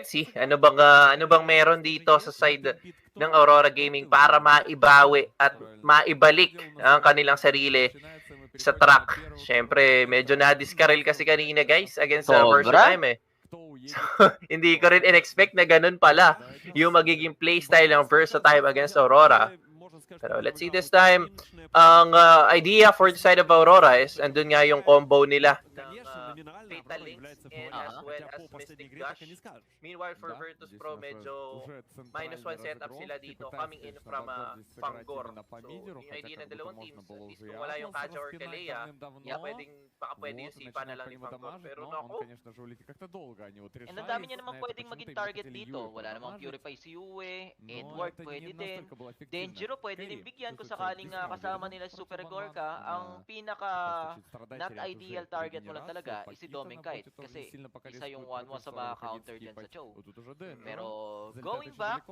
See, ano bang meron dito sa side ng Aurora Gaming para maibawi at maibalik ang kanilang sarili sa track. Siyempre, medyo na-discarrel kasi kanina guys against sa Sobra? Versatime eh. So, hindi ko rin in-expect na ganun pala yung magiging playstyle ng Versatime against Aurora. Pero let's see this time. Ang idea for the side of Aurora is andun nga yung combo nila ng Fatal Links and as well as Mystic Gush. Meanwhile for Virtus Pro, medyo -1 setup sila dito coming in from Fangor. So yung idea ng dalawang teams, at least kung wala yung Kacha or Kalea, baka pwede yung sipa na lang ni Fangor. Pero naku, And ang dami niya naman pwedeng maging target dito. Wala namang Purify si Yue, Edward pwede din. Denjiro pwede din bigyan kung sakaling kasama nila si Super Gorka. Ang pinaka not ideal target mo lang talaga is si Doming Kite. Kasi isa yung 1-1 sa mga counter dyan sa Chow. Pero going back,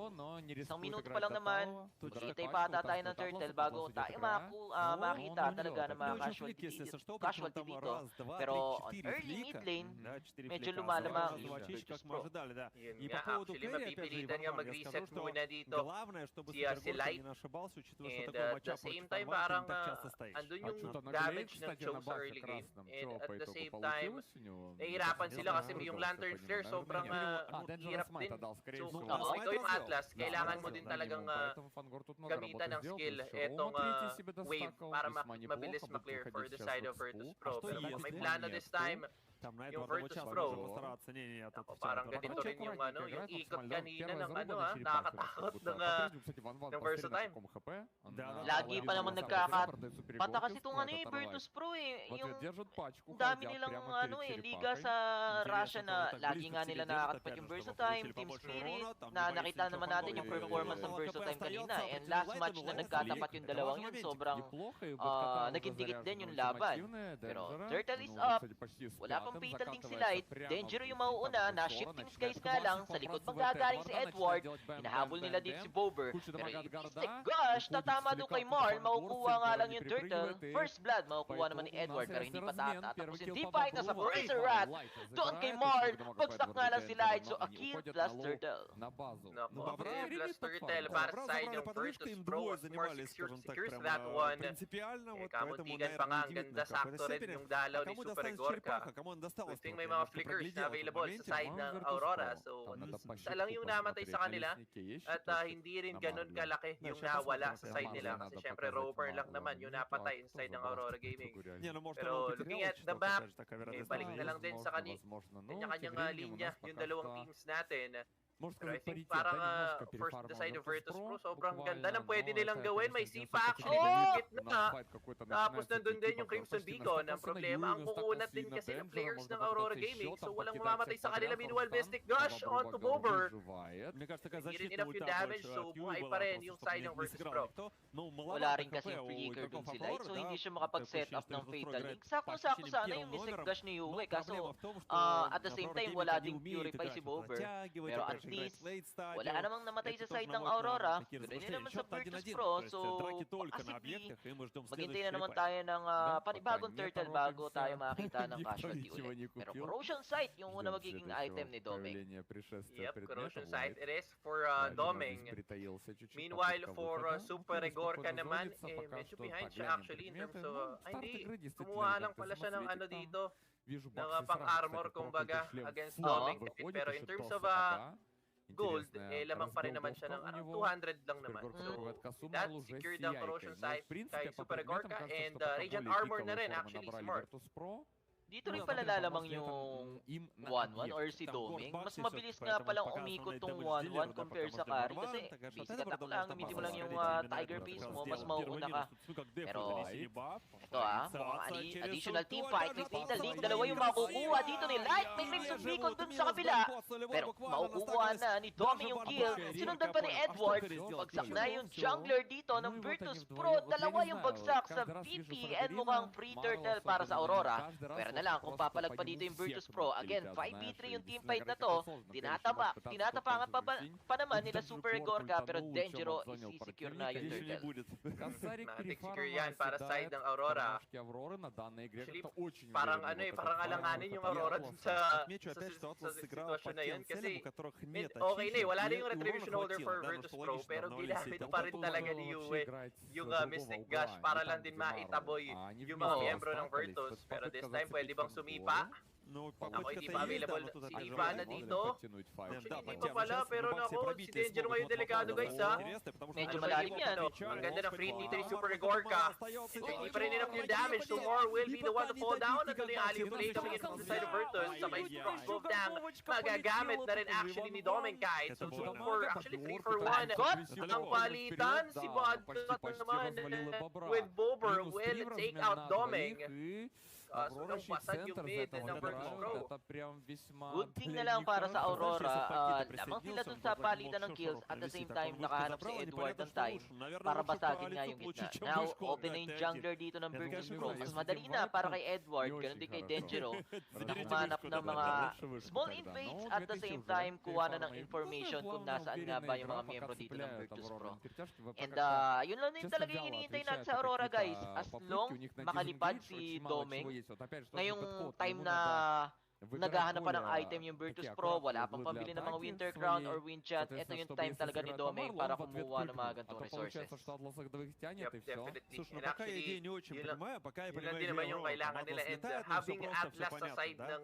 isang minuto pa lang naman, maghihintay pa ata tayo ng turtle bago tayo makita talaga ng mga casualty dito. Pero on early mid lane, medyo lumalamang yung Virtus Pro. yun nga, actually mapipilitan nga mag-reset muna dito si Light. And at the same time, parang andun yung damage ng Chow sa early game. And at the same time, nahihirapan sila kasi yung Lantern Flare sobrang hirap din. So kung ikaw yung Atlas, kailangan mo din talagang gamitan ng skill etong wave para mabilis ma-clear for the side of Virtus Pro. Pero kung may plano this time, yung Virtus Pro, parang ganito rin yung yung ikot kanina ng nakakatakot ng Versatime. Lagi pa naman nagkakapata kasi itong Virtus Pro yung dami nilang liga sa Russia na lagi nga nila nakakatapat yung Versatime, Team Spirit, na nakita naman natin yung performance ng Versatime kanina. And last match na nagkatapat yung dalawang yun, sobrang naging dikit din yung laban. Pero Turtle is up, wala pang Fatal Link si Light, Denjiro yung mauuna, na shifting skies nga lang, sa likod manggagaling si Edward, hinahabol nila dito si Bober, pero yung Mystic Gush, tatama doon kay Marl, makukuha nga lang yung Turtle, first blood, makukuha naman ni Edward, pero hindi pa tatapusin. D-fight na sa Razor Rat, doon kay Marl, bagsak nga lang si Light, so a kill plus Turtle. Naku, plus Turtle para sa side ng Virtus Pro, of course, secures that one. Kamuntikan pa nga, ang ganda sakto rin yung dalaw ni Super Gorka. Good thing may mga flickers na available sa side ng Aurora. So, isa lang yung namatay sa kanila. At hindi rin ganun kalaki yung nawala sa side nila. Kasi syempre, Rover lang naman yung napatay inside ng Aurora Gaming. Pero looking at the map, balik na lang din sa kanya-kanyang linya yung dalawang teams natin. Pero I think parang first the side of Virtus Pro, sobrang ganda ng pwede nilang gawin. May sipa actually sa gitna. Tapos nandun din yung Crimson Beacon. Ang problema, ang kukunat din kasi ng players ng Aurora Gaming. So walang mamamatay sa kanila. Meanwhile, Mystic Gush onto Bober. Hindi rin enough yung damage. So buhay pa rin yung side ng Virtus Pro. Wala rin kasi flicker dun si Light, so hindi siya makapag-set up ng Fatal Link. Sakto-sakto sana yung Mystic Gush ni Yue, kaso at the same time, wala ding Purify si Bober. Pero at least, wala namang namatay sa side ng Aurora. Ganoon yun naman sa Virtus Pro, so possibly, maghintay na naman tayo ng panibagong Turtle bago tayo makakita ng casualty ulit. Pero Corrosion Sight yung una magiging item ni Doming. Yep, Corrosion Sight it is for Doming. Meanwhile, for Super Gorka naman, medyo behind siya actually in terms of, hindi, kumuha lang pala siya ng dito, ng pang-armor kumbaga against Doming. Pero in terms of gold, lamang pa rin naman siya ng 200 lang naman. So, that secured ang Corrosion Sight kay Super Gorka and Radiant Armor na rin actually, smart. Dito rin pala lalamang yung 1-1 or si Doming. Mas mabilis nga palang umikot tong 1-1 compare sa carry kasi basic attack lang, gamitin mo lang yung Tiger Face mo, mas mauuna ka. Pero ito mukhang additional team fight, may Fatal Link, dalawa yung makukuha dito ni Light, may Crimson Beacon dun sa kabila. Pero makukuha na ni Doming yung kill, sinundan pa ni Edward, bagsak na yung jungler dito ng Virtus Pro, dalawa yung bagsak sa VP and mukhang free turtle para sa Aurora. Pero na lang kung papalag pa dito yung Virtus Pro. Again, 5v3 yung team fight na to. Tinatapangan pa naman nila Super Gorka, pero Denjiro isi-secure na yung turtle. Secure yan para side ng Aurora. Actually, parang parang alanganin yung Aurora dun sa sitwasyon na yun. Kasi okay na wala na yung retribution holder for Virtus Pro, pero ginamit pa rin talaga ni Yue yung Mystic Gush para lang din maitaboy yung mga miyembro ng Virtus. Pero this time, pwede bang sumipa? Ako, hindi pa available si Ivana dito. Actually, hindi pa pala, pero nako, si Denjiro ngayon delikado guys ha. Medyo malalim yan. Ang ganda ng free dito ni Super Gorka. Hindi pa rin enough yung damage, so more will be the one to fall down. Ito na yung alley play coming in from the side of Virtus. Sabay crossbow down, magagamit na rin actually ni Domenkite. So for actually 3 for 1. Ang palitan, si Bodcut naman with Bober will take out Domeng. Sunong pasan yung mid ng Virtus Pro. Good thing na lang para sa Aurora. Lamang sila dun sa palitan ng kills. At the same time, nakahanap si Edward ng time para basagin nga yung gitna. Now, open na yung jungler dito ng Virtus Pro. Mas madali na para kay Edward. Ganun din kay Denjiro. Na kumanap ng mga small invades. At the same time, kuha na ng information kung nasaan nga ba yung mga miyembro dito ng Virtus Pro. And yun lang din talaga yung hinihintay natin sa Aurora guys. As long makalipad si Domeng. Ngayong time na naghahanap pa ng item yung Virtus Pro, wala pang pambili ng mga Winter Crown or Windshot. Ito yung time talaga ni Domeng para kumuha ng mga ganitong resources. Definitely. And actually, yun lang din naman yung kailangan nila. And having Atlas sa side ng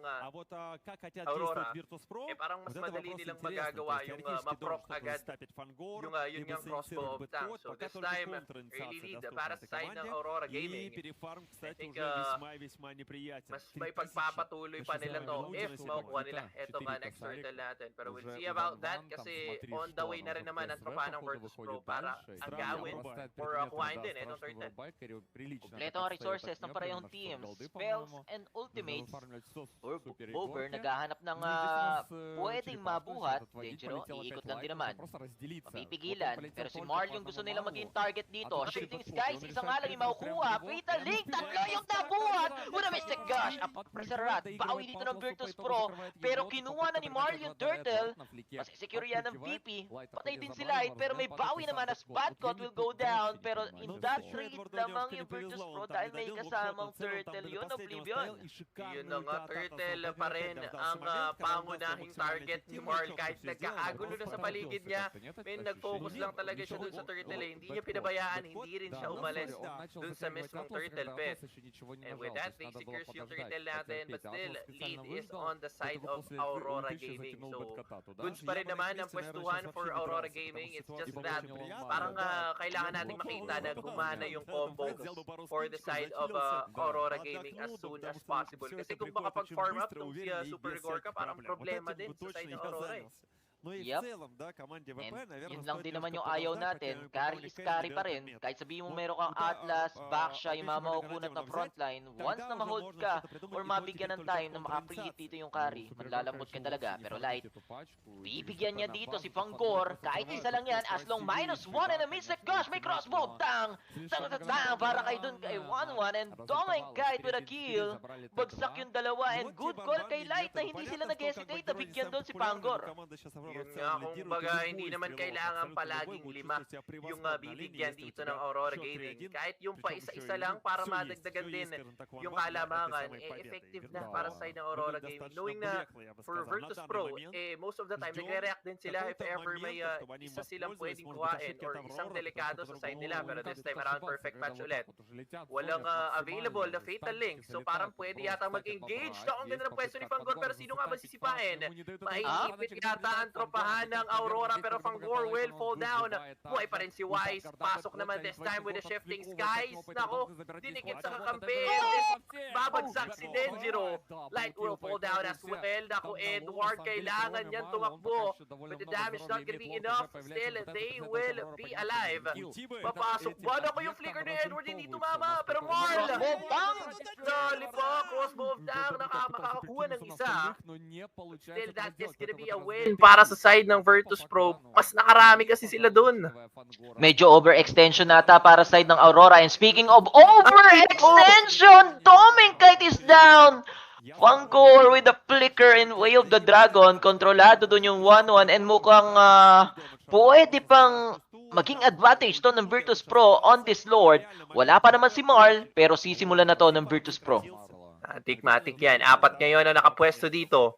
Aurora, parang mas madali nilang magagawa yung ma-proc agad yung crossbow of tank. So this time, early lead para sa side ng Aurora Gaming. I think mas may pagpapatuloy pa nila to if makukuha nila ito nga next turtle natin. Pero we'll see about that kasi on the way na rin naman ang tropa ng Virtus Pro para ang gawin or kuhain din itong turtle. Kompleto ang resources ng parehong teams, spells and ultimates. Bober naghahanap ng pwedeng mabuhat. Denjiro, iikot lang din naman. Mapipigilan, pero si Marlion gusto nila maging target dito. Shifting Skies, isang nga lang yung makukuha. Fatal Link, tatlo yung nabuhat! Una Mystic Gush, pressure rat, bawi dito ng Virtus Pro, pero kinuha na ni Marlion Turtle. Masisecure yan ng VP. Patay din si Light, pero may bawi naman as Badcut will go down. Pero in that trade lamang yung Virtus Pro dahil may kasamang Turtle yun, Oblivion. Yun na nga, Turtle pa rin ang pangunahing target ni Marl. Kahit nagkakagulo na sa paligid niya, nag-focus lang talaga siya dun sa Turtle. Hindi niya pinabayaan, hindi rin siya umalis dun sa mismong Turtle pit. And with that, they secures yung Turtle natin, but still, lead is on the side of Aurora Gaming. So, goods pa rin naman ang pwestuhan for Aurora Gaming. It's just that parang kailangan natin makita na gumana yung combos for the side of Aurora Gaming as soon as possible. Kasi kung makapag-farm up itong si Super Gorka, parang problema din sa side ng Aurora eh. Yup. And yun lang din naman yung ayaw natin. Carry is carry pa rin. Kahit sabihin mo meron kang Atlas, Baksha, yung mga makukunat na frontline, once na ma-hold ka or mabigyan ng time na maka-preheat dito yung carry, manlalambot ka talaga. Pero Light, bibigyan niya dito si Fangor. Kahit isa lang yan, as long -1 and a Mystic Gush, may crossbow, tang! Tang! Para kay dun kay 1-1 and Domenkite with a kill. Bagsak yung dalawa and good call kay Light na hindi sila nag-hesitate na bigyan doon si Fangor. Yun nga, kumbaga hindi naman kailangan palaging 5 yung bibigyan dito ng Aurora Gaming. Kahit yung pa isa-isa lang para madagdagan din yung kalamangan, effective na para sa side ng Aurora Gaming. Knowing na for Virtus Pro, most of the time nagre-react din sila if ever may isa silang pwedeng kuhain or isang delikado sa side nila. Pero this time around, perfect match ulit. Walang available na Fatal Link. So parang pwede yata mag-engage. Ang ganda ng pwesto ni Fangor, pero sino nga ba sisipain? Maiipit yata ang tropahan ng Aurora, pero Fangor will fall down. Buhay pa rin si Wise. Pasok naman this time with the Shifting Skies. Nako, dinikit sa kakampi. Babagsak si Denjiro. Light will fall down as well. Nako, Edward, kailangan niyan tumakbo. But the damage not gonna be enough. Still, they will be alive. Papasok ba? Nako, yung flicker ni Edward hindi tumama. Pero Marl! Dali pa, crossbow of Dang. Makakakuha ng isa. Still, that is gonna be a win para sa side ng Virtus Pro. Mas nakarami kasi sila dun. Medyo overextension nata para side ng Aurora. And speaking of overextension, Domenkite is down. Fangor with the flicker and Way of the Dragon. Kontrolado dun yung 1-1 and mukhang pwede pang maging advantage to ng Virtus Pro on this Lord. Wala pa naman si Marl, pero sisimulan na to ng Virtus Pro. Matik yan. 4 ngayon na nakapwesto dito.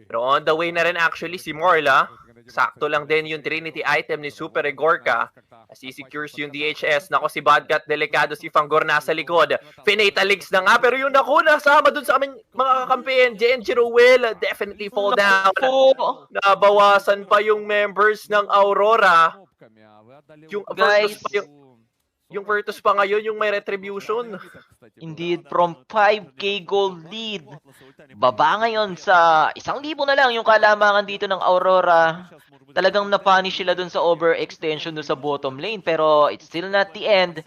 Pero on the way na rin actually si Morla. Sakto lang din yung Trinity item ni Super Egorka. Secures yung DHS. Nako si Badgat, delikado si Fangor nasa likod. Finataligs na nga, pero yung naku, nasama dun sa aming mga kakampiyan. Genjiro will definitely fall down. Nabawasan pa yung members ng Aurora. Yung guys, yung Virtus pa ngayon, yung may retribution. Indeed, from 5k gold lead, baba ngayon sa 1,000 na lang yung kalamangan dito ng Aurora. Talagang napunish sila dun sa overextension dun sa bottom lane, pero it's still not the end.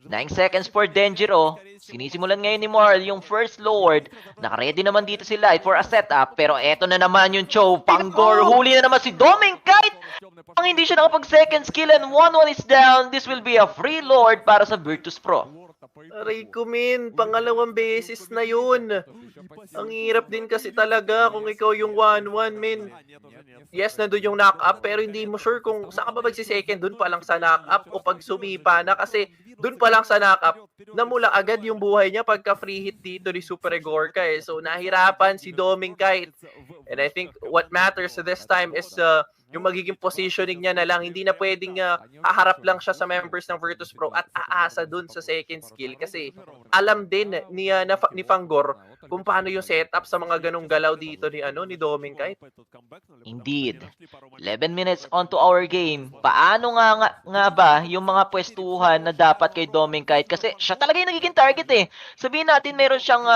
9 seconds for Denjiro. Sinisimulan ngayon ni Marl yung first Lord. Nakaready naman dito si Light for a setup, pero eto na naman yung Cho. Fangor, huli na naman si Doming Kite. Ang hindi siya nakapag second skill and 1-1 is down. This will be a free Lord para sa Virtus Pro. Aray ko, min, pangalawang beses na yun. Ang hirap din kasi talaga kung ikaw yung 1-1, min. Yes, nandun yung knock-up, pero hindi mo sure kung saan ka ba magsisecond, dun pa lang sa knock-up o pag sumipa na, kasi dun pa lang sa knock-up, namula agad yung buhay niya pagka free hit dito ni Super Egorka eh. So nahirapan si Doming Kite. And I think what matters this time is yung magiging positioning niya na lang. Hindi na pwedeng haharap lang siya sa members ng Virtus Pro at aasa dun sa second skill, kasi alam din ni Fangor kung paano yung setup sa mga ganong galaw dito ni Doming Kite. Indeed. 11 minutes onto our game. Paano nga ba yung mga pwestuhan na dapat kay Doming Kite? Kasi siya talaga yung nagiging target eh. Sabihin natin meron siyang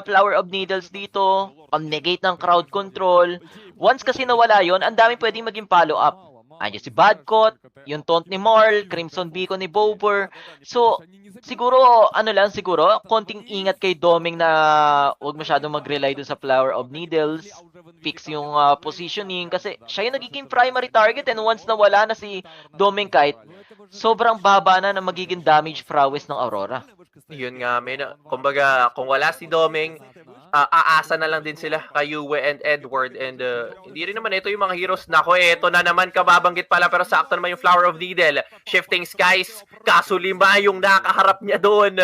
Flower of Needles dito, negate ng crowd control. Once kasi nawala yon, ang dami pwedeng maging follow-up. Andiyan si Badcot, yung taunt ni Marl, Crimson Beacon ni Bober. So, siguro, konting ingat kay Doming na huwag masyadong mag-rely dun sa Flower of Needles. Fix yung positioning kasi siya yung nagiging primary target, and once nawala na si Doming Kite, sobrang baba na ng magiging damage prowess ng Aurora. Yun nga, kumbaga, kung wala si Doming, aasa na lang din sila kay Yue and Edward, and hindi rin naman ito yung mga heroes. Nako, ito na naman, kababanggit pala, pero sakto naman yung Flower of Needle. Shifting Skies, kaso 5 yung nakaharap niya doon.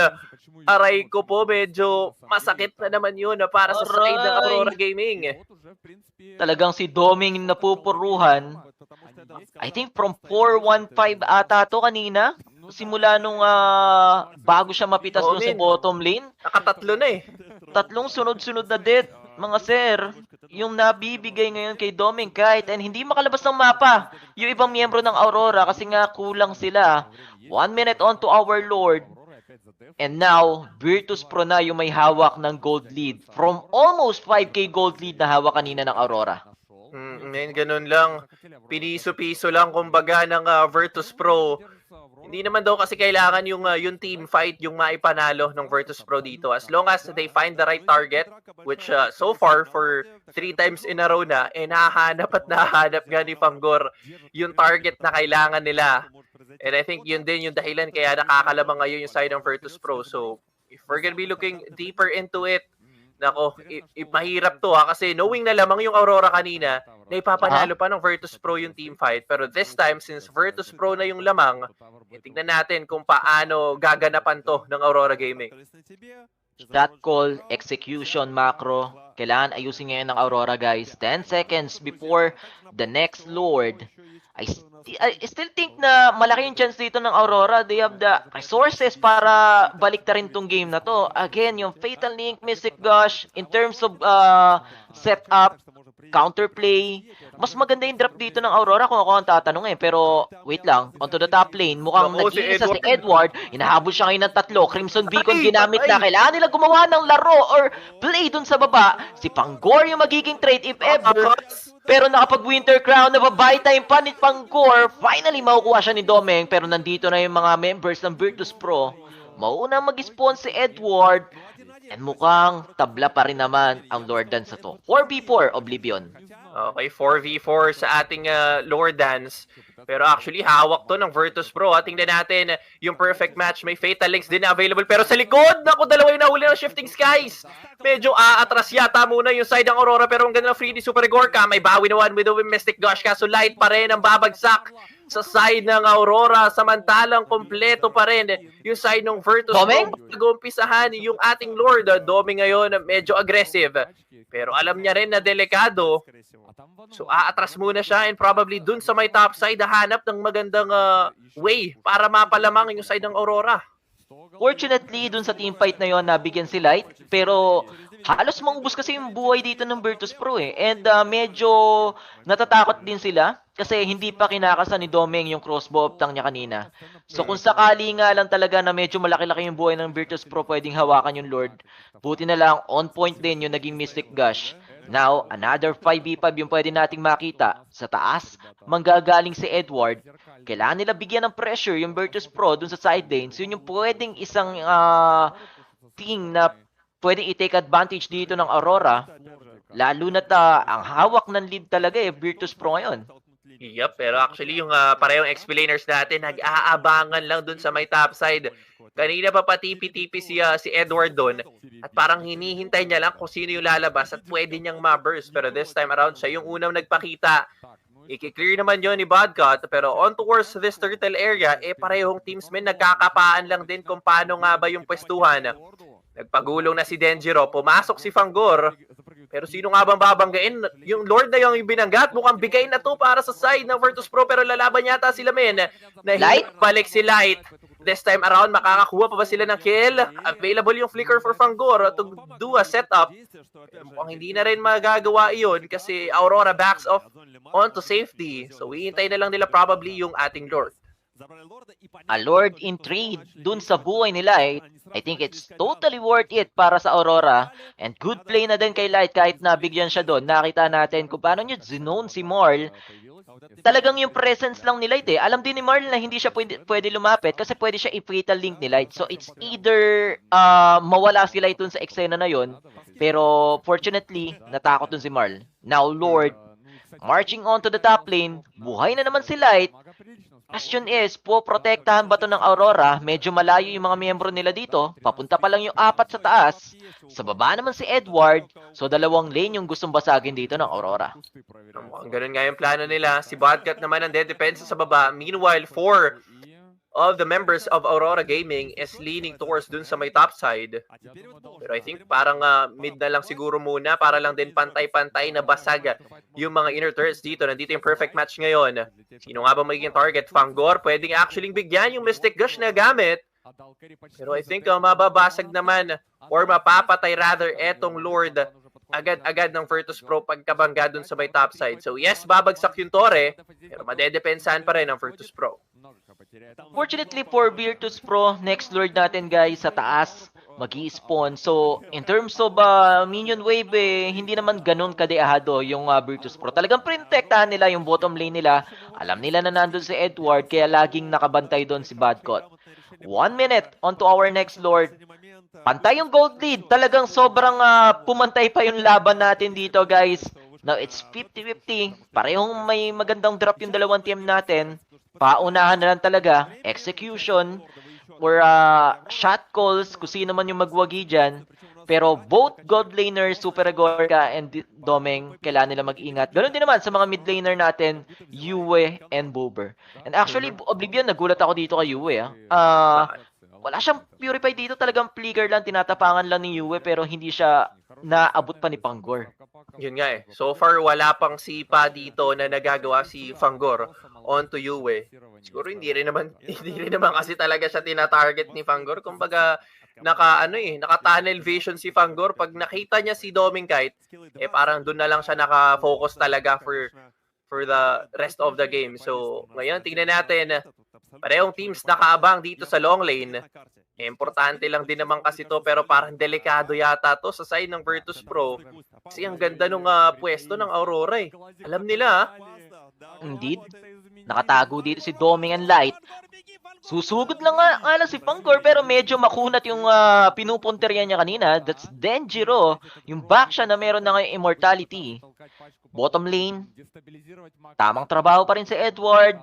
Aray ko po, medyo masakit na naman yun para sa side ng Aurora Gaming. Talagang si Doming napupuruhan. I think from 4-1-5 ata to kanina. Simula nung bago siya mapitas doon sa bottom lane. Nakatatlo na eh. 3 sunod-sunod na death, mga sir. Yung nabibigay ngayon kay Doming Kite, and hindi makalabas ng mapa yung ibang miyembro ng Aurora kasi nga kulang sila. 1 minute on to our Lord. And now, Virtus Pro na yung may hawak ng gold lead. From almost 5k gold lead na hawak kanina ng Aurora. Ganun lang. Piniso-piso lang kumbaga ng Virtus Pro. Hindi naman daw kasi kailangan yung team fight yung maipanalo ng Virtus Pro dito. As long as they find the right target, which so far for 3 times in a row na, nahahanap at nahahanap nga ni Fangor yung target na kailangan nila. And I think yun din yung dahilan kaya nakakalamang ngayon yung side ng Virtus Pro. So if we're gonna be looking deeper into it, nako, mahirap to kasi knowing na lamang yung Aurora kanina, na ipapanalo pa ng Virtus Pro yung team fight. Pero this time, since Virtus Pro na yung lamang, tingnan natin kung paano gaganapan to ng Aurora Gaming. Shot call, execution, macro. Kailangan ayusin ngayon ng Aurora, guys. 10 seconds before the next Lord. I still think na malaki yung chance dito ng Aurora. They have the resources para baliktarin tong game na to. Again, yung Fatal Link, Mystic Gush, in terms of setup, counterplay, mas maganda yung drop dito ng Aurora kung ako ang tatanong eh. Pero, wait lang, onto the top lane, mukhang nag-iisa si Edward, hinahabol siya ngayon ng 3, Crimson Beacon ginamit na, kailangan nila gumawa ng laro or play dun sa baba. Si Fangor yung magiging trade if ever, pero nakapag-Winter Crown, nababay time pa ni Fangor, finally makukuha siya ni Doming, pero nandito na yung mga members ng Virtus Pro. Mauuna mag-spawn si Edward, and mukhang tabla pa rin naman ang Lord Dance sa to. 4v4 Oblivion. Okay, 4v4 sa ating Lord Dance. Pero actually, hawak to ng Virtus Pro. Tingnan natin yung perfect match. May Fatal Links din na available. Pero sa likod, naku, dalawa yung nahuli ng Shifting Skies. Medyo aatras yata muna yung side ng Aurora. Pero ang ganda ng 3D Super Gorka. May bawi na one with the Mystic Gush. Kaso light pa rin ang babagsak sa side ng Aurora. Samantalang kompleto pa rin yung side ng Virtus Pro. Bago umpisahan yung ating Lord. Domi ngayon medyo aggressive. Pero alam niya rin na delikado. So aatras muna siya and probably dun sa may top side hanap ng magandang way para mapalamang yung side ng Aurora. Fortunately, dun sa team fight na yon nabigyan si Light, pero halos maubos kasi yung buhay dito ng Virtus Pro eh. And medyo natatakot din sila kasi hindi pa kinakasan ni Domeng yung crossbow up tank niya kanina. So kung sakali nga lang talaga na medyo malaki-laki yung buhay ng Virtus Pro, pwedeng hawakan yung Lord. Buti na lang on point din yung naging Mystic Gush. Now, another 5v5 yung pwede nating makita. Sa taas, manggagaling si Edward. Kailangan nila bigyan ng pressure yung Virtus Pro dun sa side lanes. Yun yung pwedeng isang team na pwedeng i-take advantage dito ng Aurora. Lalo na't ang hawak ng lead talaga Virtus Pro ngayon. Yup, pero actually yung parehong explainers natin nag-aabangan lang dun sa may top side. Kanina pa patipi-tipi si Edward doon at parang hinihintay niya lang kung sino yung lalabas at pwede niyang ma-burst. Pero this time around, siya yung unang nagpakita. I-clear naman yun ni Bodcut, pero on towards this turtle area, parehong teamsmen nagkakapaan lang din kung paano nga ba yung pwestuhan. Nagpagulong na si Denjiro, pumasok si Fangor, pero sino nga bang babanggain? Yung Lord na yung binanggat, mukhang bigay na to para sa side ng Virtus Pro, pero lalaban yata sila men. Light? Balik si Light. This time around, makakakuha pa ba sila ng kill? Available yung flicker for Fangor to do a setup. Mukhang hindi na rin magagawa iyon kasi Aurora backs off onto safety. So, hihintay na lang nila probably yung ating Lord. A Lord in trade dun sa buhay nila I think it's totally worth it para sa Aurora. And good play na din kay Light kahit nabigyan siya doon. Nakita natin kung paano nyo zinone si Marl. Talagang yung presence lang ni Light Alam din ni Marl na hindi siya pwede lumapit kasi pwede siya i-fatal link ni Light. So it's either mawala si Light dun sa eksena na yon, pero fortunately natakot dun si Marl. Now Lord marching on to the top lane. Buhay na naman si Light. Question is, protektahan ba to ng Aurora? Medyo malayo yung mga miyembro nila dito. Papunta pa lang yung 4 sa taas. Sa baba naman si Edward. So, 2 lane yung gustong basagin dito ng Aurora. Ganun nga yung plano nila. Si Bodcut naman ang dedepensa sa baba. Meanwhile, 4 of the members of Aurora Gaming is leaning towards dun sa may top side. Pero I think parang mid na lang siguro muna para lang din pantay-pantay na basag yung mga inner turrets dito. Nandito yung perfect match ngayon. Sino nga ba magiging target? Fangor, pwedeng actually bigyan yung Mystic Gush na gamit. Pero I think mababasag naman or mapapatay rather etong Lord agad-agad ng Virtus Pro pagkabangga dun sa may top side. So yes, babagsak yung Torre, pero madedepensahan pa rin ang Virtus Pro. Fortunately for Virtus Pro, next Lord natin guys sa taas, mag-i-spawn. So in terms of minion wave, hindi naman ganun kadeahado yung Virtus Pro. Talagang protektahan nila yung bottom lane nila. Alam nila na nandun si Edward, kaya laging nakabantay doon si Bodcut. 1 minute onto our next Lord. Pantay yung gold lead. Talagang sobrang pumantay pa yung laban natin dito guys. Now it's 50-50. Parehong may magandang drop yung dalawang team natin. Paunahan na lang talaga. Execution or shot calls kung sino man yung magwagi dyan. Pero both god laners, Super Gorka and Domeng, kailangan nila mag-ingat. Ganun din naman sa mga mid laner natin, Yue and Bober. And actually, Oblivion, nagulat ako dito kay Yue. Wala siyang purify dito, talagang flicker lang, tinatapangan lang ni Yue, pero hindi siya naabot pa ni Fangor. Yun nga so far wala pang sipa dito na nagagawa si Fangor onto Yue. Siguro hindi rin naman kasi talaga siya tina-target ni Fangor. Kumbaga naka-tunnel vision si Fangor. Pag nakita niya si Dominkite, parang doon na lang siya naka-focus talaga for the rest of the game. So, ngayon tingnan natin, parehong teams nakaabang dito sa long lane. Importante lang din naman kasi to, pero parang delikado yata to sa side ng Virtus Pro. Kasi ang ganda nung pwesto ng Aurora Alam nila Indeed. Nakatago dito si Domeng and Light. Susugod lang nga si Fangor, pero medyo makunat yung pinupunteriya niya kanina. That's Denjiro. Yung back siya na meron na ngayong immortality. Bottom lane, tamang trabaho pa rin si Edward.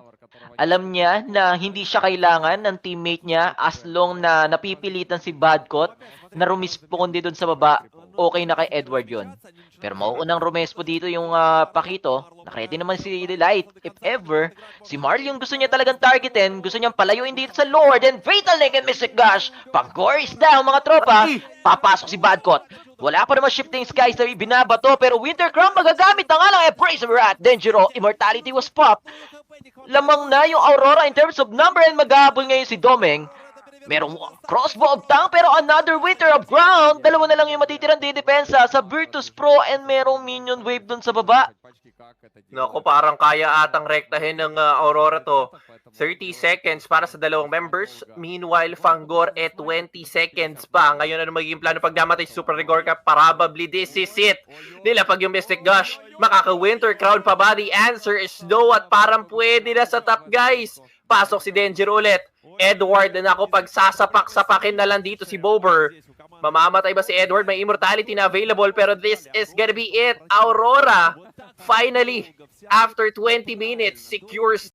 Alam niya na hindi siya kailangan ng teammate niya as long na napipilitan si Badcot na rumispondi doon sa baba. Okay na kay Edward yon. Pero mauunang rumespo dito yung Pakito. Nakredy naman si Delight. If ever, si Marl yung gusto niya talagang targetin. Gusto niyang palayuin dito sa Lord. And Fatal Link and Mystic Gush. Pag-gore is down mga tropa. Papasok si Badcot. Wala pa naman Shifting Skies na binabato. Pero Winter Crown magagamit na nga lang. Embrace of Rat. Dangero. Immortality was pop. Lamang na yung Aurora in terms of number. And maghahabol ngayon si Domeng. Merong crossbow of Tang pero another Winter of Ground. Dalawa na lang yung matitirang didepensa sa Virtus Pro and merong minion wave dun sa baba. Naku, parang kaya atang rektahin ng Aurora to. 30 seconds para sa dalawang members. Meanwhile, Fangor 20 seconds pa. Ngayon ano magiging plano pag namatay si Super Rigorka? Probably this is it. Nila pag yung Mystic Gush, makaka-Winter Crown pa ba? The answer is no at parang pwede na sa top guys. Pasok si Danger ulit. Edward na ako pag sasapak-sapakin na lang dito si Bober. Mamamatay ba si Edward? May immortality na available pero this is gonna be it. Aurora finally after 20 minutes secures